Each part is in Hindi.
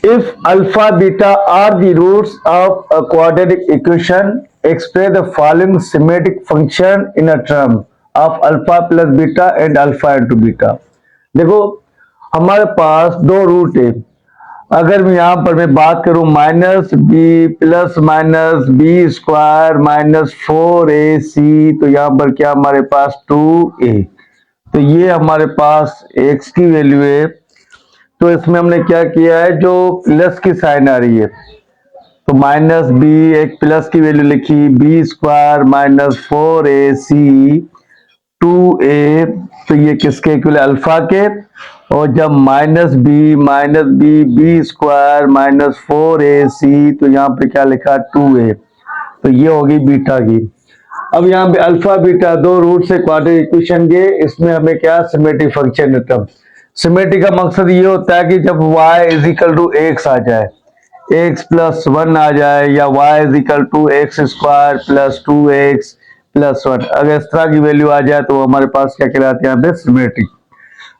If alpha beta are the roots of a quadratic equation, express the following symmetric function in a term of alpha plus beta and alpha into beta. देखो हमारे पास दो रूट है। अगर मैं यहाँ पर मैं बात करूं minus b plus minus b square minus 4ac, तो यहाँ पर क्या हमारे पास 2a। तो ये हमारे पास x की वैल्यू है। तो इसमें हमने क्या किया है, जो प्लस की साइन आ रही है तो माइनस बी, एक प्लस की वैल्यू लिखी, b square minus 4ac 2a, तो ये किसके इक्वल है, अल्फा के। और जब minus b b square minus 4ac, तो यहाँ पे क्या लिखा 2a, तो ये होगी बीटा की। अब यहाँ पे अल्फा बीटा दो रूट से क्वाड्रेटिक इक्वेशन के, इसमें हमें क्या सिमेट्रिक फंक्शन रिटर्न। सिमेट्रिक का मकसद ये होता है कि जब y is equal to x आ जाए, x प्लस 1 आ जाए, या y is equal to x square plus 2x plus 1, अगर इस तरह की वैल्यू आ जाए तो हमारे पास क्या कहलाते हैं, यहाँ पे सिमेट्रिक।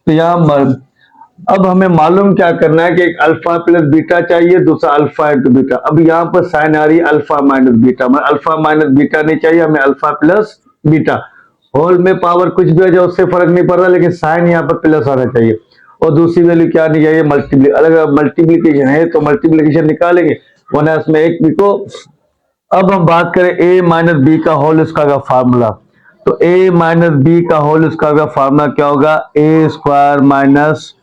तो यहाँ पर अब हमें मालूम क्या करना है कि एक अल्फा प्लस बीटा चाहिए, दूसरा अल्फा इंटू बीटा। अब यहाँ पर साइन आ रही है अल्फा माइनस बीटा, मतलब अल्फा माइनस बीटा नहीं चाहिए हमें, अल्फा प्लस बीटा। होल में पावर कुछ भी हो जाए उससे फर्क नहीं पड़ रहा, लेकिन साइन यहाँ पर प्लस आना चाहिए। और दूसरी वैल्यू क्या नहीं चाहिए, मल्टीप्लीकेशन है तो मल्टीप्लीकेशन निकालेंगे, वरना इसमें एक भी को। अब हम बात करें a माइनस बी का होल स्क्वायर का फार्मूला, तो a माइनस बी का होल स्क्वायर का फार्मूला क्या होगा, a square minus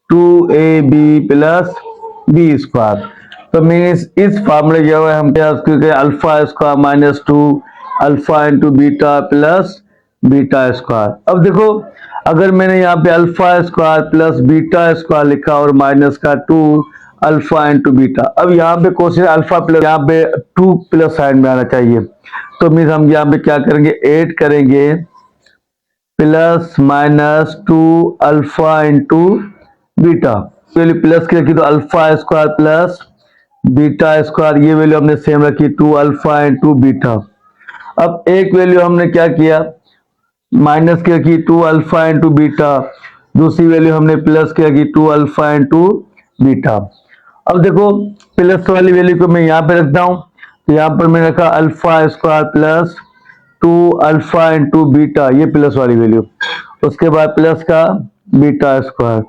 2ab plus b square. तो मीन्स इस फार्मूले जो है हम क्या alpha square minus 2 alpha into beta plus beta square. अब देखो अगर मैंने यहाँ पे alpha square plus beta square लिखा और माइनस का 2 अल्फा इंटू बीटा, अब यहाँ पे कोशिश अल्फा प्लस, यहाँ पे 2 प्लस साइन में आना चाहिए। तो मीन्स हम यहाँ पे क्या करेंगे, ऐड करेंगे plus minus 2 alpha into beta, value plus की रखी तो alpha square plus beta square, ये वैल्यू हमने सेम रखी 2 अल्फा इंटू बीटा। अब एक वैल्यू हमने क्या किया, माइनस की रखी 2 अल्फा इंटू बीटा, दूसरी वैल्यू हमने प्लस की रखी 2 अल्फा इंटू बीटा। अब देखो प्लस वाली वैल्यू को मैं यहाँ पे रखता हूँ, तो यहाँ पर मैंने रखा alpha square plus 2 alpha into beta, ये प्लस वाली वैल्यू, उसके बाद प्लस का बीटा स्क्वायर।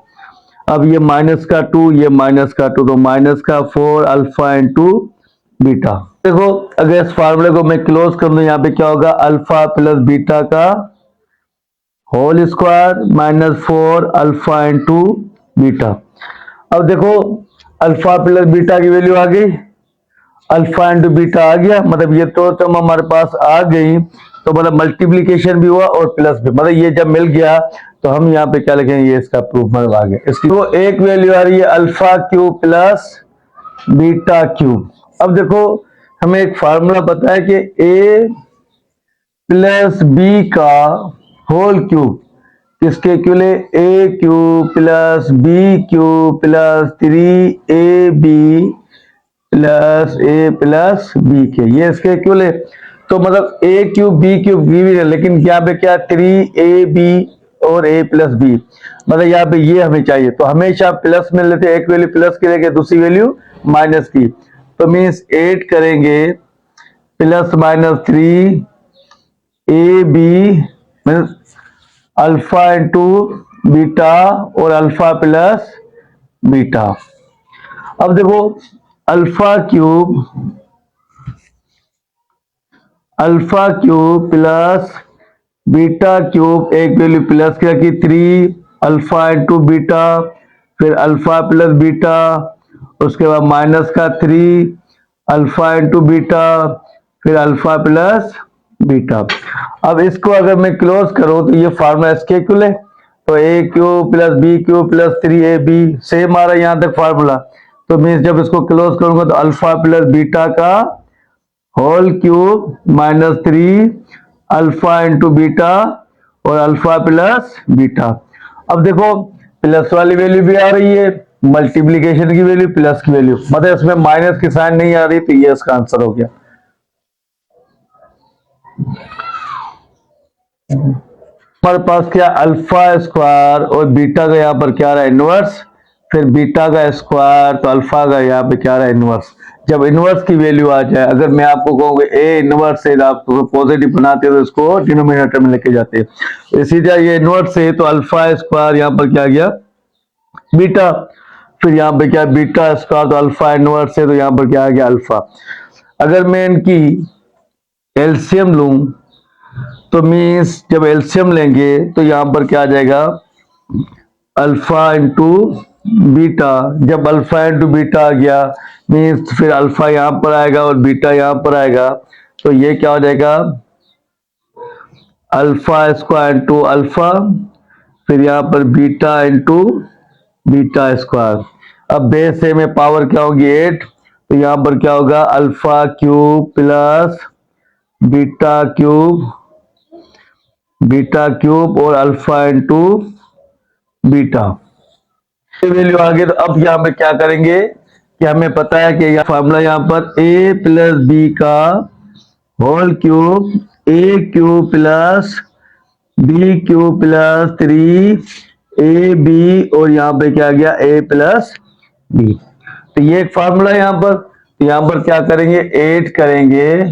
अब ये माइनस का 2, ये माइनस का 2, तो माइनस का 4 अल्फा इंटू बीटा। देखो अगर इस फार्मूले को मैं क्लोज कर दूं, यहाँ पे क्या होगा, अल्फा प्लस बीटा का whole square minus 4 alpha into beta. अब देखो अल्फा प्लस बीटा की वैल्यू आ गई, अल्फा इंटू बीटा आ गया, मतलब ये तो टर्म हमारे पास आ गई, तो मतलब मल्टीप्लीकेशन भी हुआ और प्लस भी, मतलब ये जब मिल गया तो हम यहाँ पे क्या लिखेंगे, ये इसका प्रूफ मतलब आ गया। इसकी तो एक वैल्यू आ रही है alpha cube plus beta cube. अब देखो हमें एक फार्मूला पता है कि a प्लस बी का होल क्यूब किसके इक्वल है, a cube plus b cube plus 3ab plus a plus b के, ये इसके इक्वल है। तो मतलब a क्यूब बी क्यूब भी है, लेकिन यहाँ पे क्या 3ab और a प्लस बी, मतलब यहाँ पे ये हमें चाहिए। तो हमेशा प्लस में लेते हैं, एक वैल्यू प्लस की लेके दूसरी वैल्यू माइनस की, तो मीन्स 8 करेंगे plus minus 3ab means alpha into beta और अल्फा प्लस बीटा। अब देखो alpha cube plus beta cube, एक वैल्यू प्लस की रखी 3 अल्फा इंटू बीटा, फिर अल्फा प्लस बीटा, उसके बाद माइनस का 3 अल्फा इंटू बीटा, फिर अल्फा प्लस बीटा। अब इसको अगर मैं क्लोज करूं तो ये फार्मूला इसके इक्वल है, तो a cube plus b cube plus 3ab same आ रहा है यहां तक फार्मूला। तो मीन्स जब इसको क्लोज करूंगा तो अल्फा प्लस बीटा का whole cube minus 3 alpha into beta और अल्फा प्लस बीटा। अब देखो प्लस वाली वैल्यू भी आ रही है, मल्टीप्लीकेशन की वैल्यू प्लस की वैल्यू, मतलब इसमें माइनस की साइन नहीं आ रही, तो ये इसका आंसर हो गया। हमारे पास क्या अल्फा स्क्वायर और बीटा का यहाँ पर क्या आ रहा है, इनवर्स, फिर बीटा का स्क्वायर, तो अल्फा का यहाँ पे क्या रहा है इनवर्स। जब इनवर्स की वैल्यू आ जाए, अगर मैं आपको कहूँगा ए इनवर्स है, आप पॉजिटिव बनाते हो तो इसको डिनोमिनेटर में लेके जाते हैं। इसी तरह ये इनवर्स है तो अल्फा स्क्वायर यहाँ पर क्या गया बीटा, फिर यहाँ पे क्या बीटा स्क्वायर तो अल्फा इनवर्स है तो यहाँ पर क्या आ गया अल्फा। अगर मैं इनकी एलसीएम लूं तो मीन्स जब एलसीएम लेंगे तो यहाँ पर क्या आ जाएगा अल्फा इंटू बीटा। जब अल्फा इंटू बीटा आ गया मीन्स फिर अल्फा यहाँ पर आएगा और बीटा यहाँ पर आएगा, तो ये क्या हो जाएगा अल्फा स्क्वायर इंटू अल्फा, फिर यहाँ पर बीटा इंटू बीटा स्क्वायर। अब बेस ए में पावर क्या होगी 8, तो यहाँ पर क्या होगा alpha cube plus beta cube और अल्फा इंटू बीटा। वैल्यू आ गई, तो अब यहाँ पे क्या करेंगे कि हमें पता है कि यह फॉर्मूला यहाँ पर a प्लस बी का whole cube, a cube plus b cube plus 3ab और यहाँ पे क्या गया a प्लस बी। तो ये एक फार्मूला यहाँ पर, तो यहाँ पर क्या करेंगे 8 करेंगे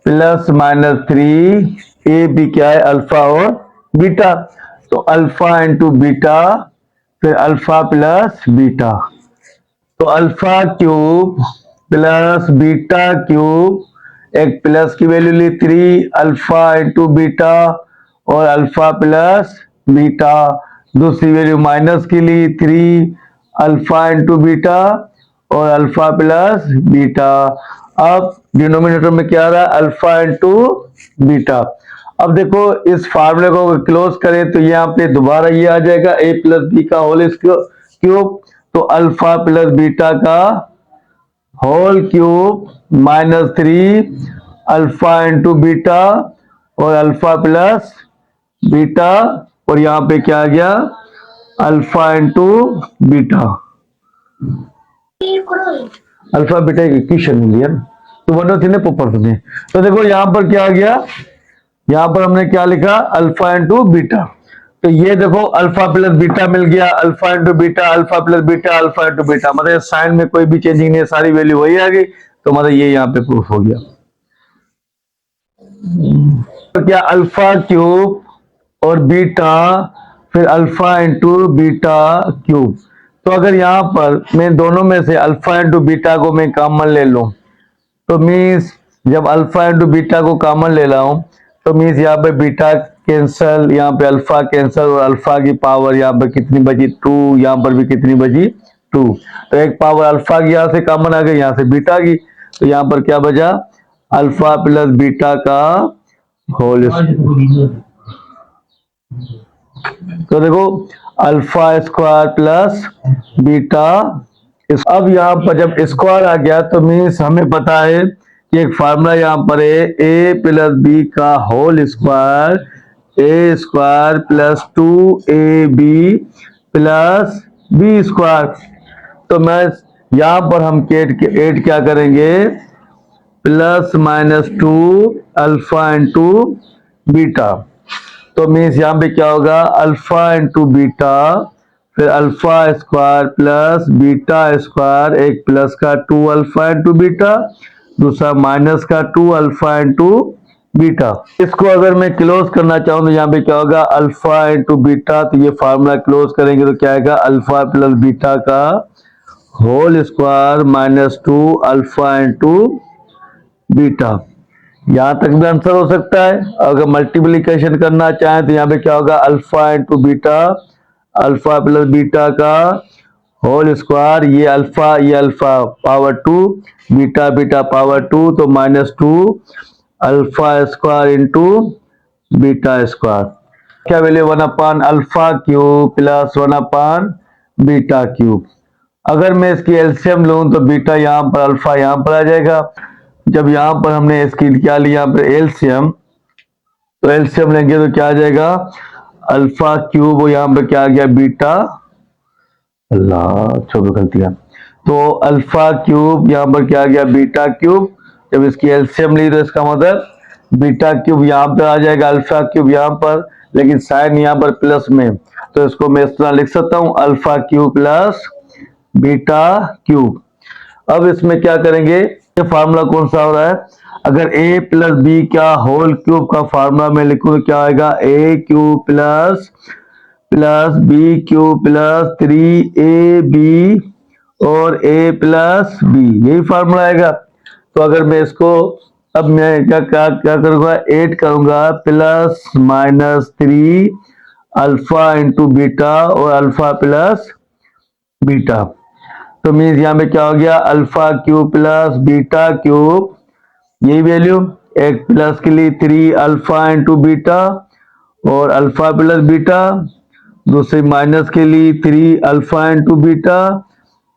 प्लस माइनस 3, ए बी क्या है अल्फा और बीटा, तो अल्फा इंटू बीटा फिर अल्फा प्लस बीटा, तो alpha cube plus beta cube, एक प्लस की वैल्यू ली 3 अल्फा इंटू बीटा और अल्फा प्लस बीटा, दूसरी वैल्यू माइनस की ली 3 अल्फा इंटू बीटा और अल्फा प्लस बीटा। अब डिनोमिनेटर में क्या रहा अल्फा इंटू बीटा। अब देखो इस फार्मूले को क्लोज करें तो यहाँ पे दोबारा ये आ जाएगा a प्लस बी का होल क्यूब, तो अल्फा प्लस बीटा का whole cube minus 3 alpha into beta और अल्फा प्लस बीटा और यहाँ पे क्या आ गया alpha into beta. Alpha beta एक इक्वेशन मिली है तो वन थी पोपर तुम्हें। तो देखो यहाँ पर क्या आ गया, यहाँ पर हमने क्या लिखा अल्फा इंटू बीटा, तो ये देखो अल्फा प्लस बीटा मिल गया, alpha into beta alpha plus beta alpha into beta, मतलब साइन में कोई भी चेंजिंग नहीं है, सारी वैल्यू वही आ गई, तो मतलब ये यहाँ पे प्रूफ हो गया। तो क्या अल्फा क्यूब और बीटा फिर अल्फा इंटू बीटा क्यूब, तो अगर यहाँ पर मैं दोनों में से अल्फा इंटू बीटा को मैं कॉमन ले लूं तो मीन्स जब अल्फा इंटू बीटा को कॉमन ले रहा हूं तो मीन्स यहाँ पे बीटा कैंसल, यहाँ पे अल्फा कैंसल और अल्फा की पावर यहाँ पर कितनी बची 2, यहाँ पर भी कितनी बची 2, तो एक पावर अल्फा की यहाँ से कॉमन आ गई, यहाँ से बीटा की, तो यहाँ पर क्या बचा अल्फा प्लस बीटा का होल। तो देखो अल्फा स्क्वायर प्लस बीटा, अब यहाँ पर जब स्क्वायर आ गया तो मीन्स हमें पता है कि एक फार्मूला यहाँ पर है a प्लस बी का whole square, a square plus 2ab plus b square. तो मैं यहाँ पर हम एड क्या करेंगे plus minus 2 alpha into beta, तो मीन्स यहाँ पे क्या होगा अल्फा इंटू बीटा फिर alpha square plus beta square, एक प्लस का 2 अल्फा इंटू बीटा, दूसरा माइनस का 2 अल्फा इंटू बीटा। इसको अगर मैं क्लोज करना चाहूँ तो यहाँ पे क्या होगा अल्फा इंटू बीटा, तो ये फार्मूला क्लोज करेंगे तो क्या आएगा अल्फा प्लस बीटा का whole square minus 2 alpha into beta. यहां तक भी आंसर हो सकता है। अगर मल्टीप्लीकेशन करना चाहें तो यहाँ पे क्या होगा alpha into beta, alpha plus beta का होल स्क्वायर, ये alpha power 2 beta beta power 2, तो minus 2 alpha square into beta square. क्या value 1 alpha cube plus 1 beta cube. अगर मैं इसकी एलसीएम लूं तो बीटा यहाँ पर अल्फा यहाँ पर आ जाएगा। जब यहाँ पर हमने इसकी क्या लिया यहाँ पर एलसीएम, तो एलसीएम लेंगे तो क्या आ जाएगा अल्फा क्यूब और यहाँ पर क्या आ गया बीटा, अल्लाह छोड़ो गलतियां, तो अल्फा क्यूब यहाँ पर क्या आ गया बीटा क्यूब। जब इसकी एलसीएम ली तो इसका मतलब बीटा क्यूब यहाँ पर आ जाएगा, अल्फा क्यूब यहाँ पर, लेकिन साइन यहाँ पर प्लस में, तो इसको मैं इस तरह लिख सकता हूँ alpha cube plus beta cube. अब इसमें क्या करेंगे, ये फार्मूला कौन सा हो रहा है, अगर a प्लस बी का होल क्यूब का फार्मूला में लिखूं तो क्या आएगा, a cube plus b cube plus 3ab और a प्लस बी, यही फार्मूला आएगा। तो अगर मैं इसको, अब मैं क्या क्या क्या करूंगा, 8 करूंगा plus minus 3 alpha into beta और अल्फा प्लस बीटा, तो मीन्स यहाँ पे क्या हो गया, alpha cube plus beta cube, यही वैल्यू, एक प्लस के लिए 3 अल्फा इंटू बीटा और अल्फा प्लस बीटा, दूसरे माइनस के लिए 3 अल्फा इंटू बीटा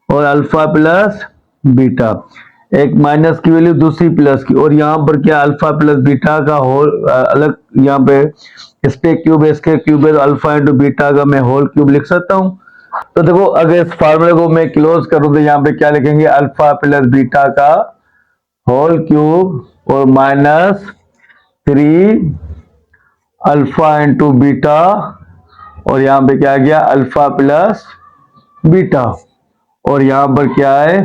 और अल्फा प्लस बीटा, एक माइनस की वैल्यू दूसरी प्लस की, और यहाँ पर क्या अल्फा प्लस बीटा का होल अलग, यहाँ पे इस पे क्यूब है, इसके क्यूब है, तो अल्फा इंटू बीटा का मैं होल क्यूब लिख सकता हूँ। तो देखो अगर इस फार्मूले को मैं क्लोज करूं तो यहाँ पे क्या लिखेंगे, अल्फा प्लस बीटा का होल क्यूब और माइनस 3 अल्फा इंटू बीटा और यहाँ पे क्या आ गया अल्फा प्लस बीटा, और यहाँ पर क्या है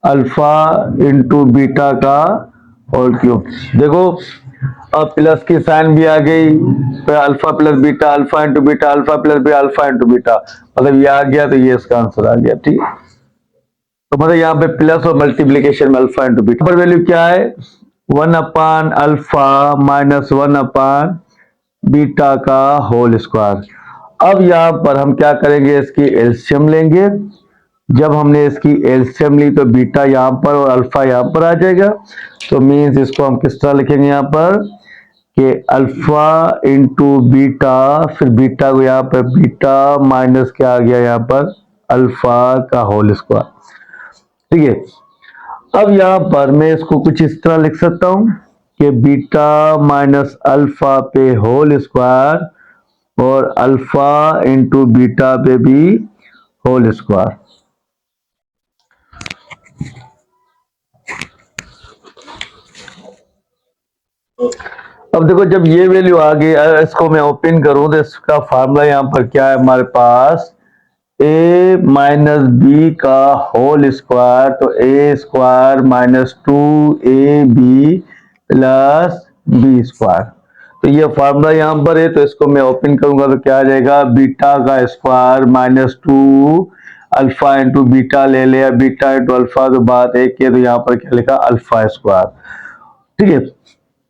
अल्फा इंटू बीटा का होल क्यूब। देखो अब प्लस की साइन भी आ गई, तो alpha plus beta, alpha into beta, alpha plus beta, alpha into beta, मतलब ये आ गया तो ये इसका आंसर आ गया। ठीक, तो मतलब यहाँ पे प्लस और मल्टीप्लीकेशन में अल्फा इंटू बीटा पर वैल्यू क्या है, 1 अपान अल्फा माइनस 1 अपान बीटा का होल स्क्वायर। अब यहाँ पर हम क्या करेंगे, इसकी एलसीएम लेंगे। जब हमने इसकी एलसीएम ली तो बीटा यहाँ पर और अल्फा यहाँ पर आ जाएगा, तो मीन्स इसको हम किस तरह लिखेंगे यहाँ पर कि अल्फा इंटू बीटा, फिर बीटा को यहाँ पर बीटा माइनस क्या आ गया यहाँ पर अल्फा का होल स्क्वायर। ठीक है, अब यहाँ पर मैं इसको कुछ इस तरह लिख सकता हूँ कि बीटा माइनस अल्फा पे होल स्क्वायर और अल्फा इंटू बीटा पे भी होल स्क्वायर। अब देखो जब ये वैल्यू आ गई, इसको मैं ओपन करूं तो इसका फार्मूला यहाँ पर क्या है हमारे पास, a माइनस बी का होल स्क्वायर, तो a square minus 2ab plus b square, तो ये फार्मूला यहाँ पर है। तो इसको मैं ओपन करूंगा तो क्या आ जाएगा, बीटा का square minus 2 alpha into beta ले लिया, बीटा इंटू अल्फा तो बात एक है, तो यहाँ पर क्या लिखा अल्फा स्क्वायर। ठीक है,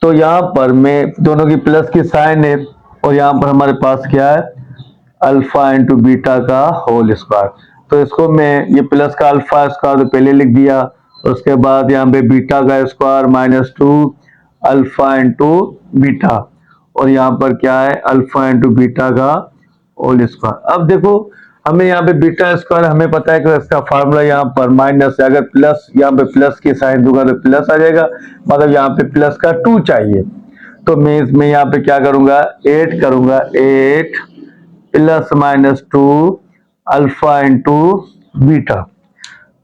तो यहाँ पर मैं दोनों की प्लस की साइन है और यहाँ पर हमारे पास क्या है अल्फा इंटू बीटा का होल स्क्वायर, तो इसको मैं ये प्लस का अल्फा स्क्वायर तो पहले लिख दिया, उसके बाद यहाँ पे बीटा का square minus 2 alpha into beta और यहाँ पर क्या है अल्फा इंटू बीटा का होल स्क्वायर। अब देखो हमें यहाँ पे बीटा स्क्वायर हमें पता है कि इसका फार्मूला यहाँ पर माइनस है, अगर प्लस यहाँ पे प्लस की साइन दूंगा तो प्लस आ जाएगा, मतलब यहाँ पे प्लस का 2 चाहिए, तो मैं यहाँ पे क्या करूंगा 8 करूंगा, 8 plus minus 2 alpha into beta,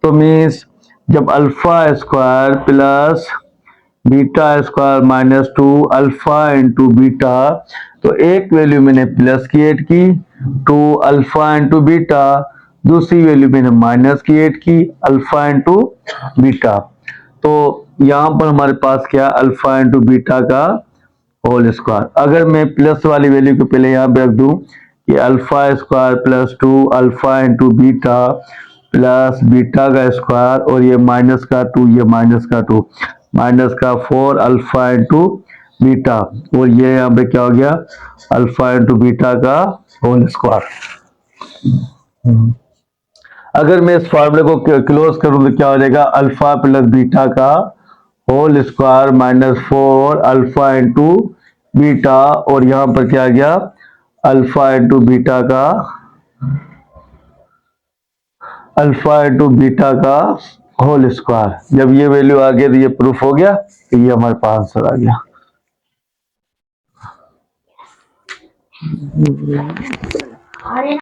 तो मीन्स जब alpha square plus beta square minus 2 alpha into beta, तो एक वैल्यू मैंने प्लस की 8 की 2 अल्फा इंटू बीटा, दूसरी वैल्यू मैंने माइनस की 8 की अल्फा इंटू बीटा, तो यहाँ पर हमारे पास क्या अल्फा इंटू बीटा का होल स्क्वायर। अगर मैं प्लस वाली वैल्यू को पहले यहाँ पे रख दूं कि alpha square plus 2 alpha into beta plus beta का स्क्वायर और ये माइनस का 2, ये माइनस का 2, माइनस का 4 अल्फा इंटू बीटा और ये यहाँ पे क्या हो गया अल्फा इंटू बीटा का होल स्क्वायर। अगर मैं इस फार्मूले को क्लोज करूं तो क्या हो जाएगा अल्फा प्लस बीटा का whole square minus 4 alpha into beta और यहाँ पर क्या आ गया अल्फा इंटू बीटा का होल स्क्वायर। जब ये वैल्यू आ गई तो ये प्रूफ हो गया, तो ये हमारे पास आंसर आ गया।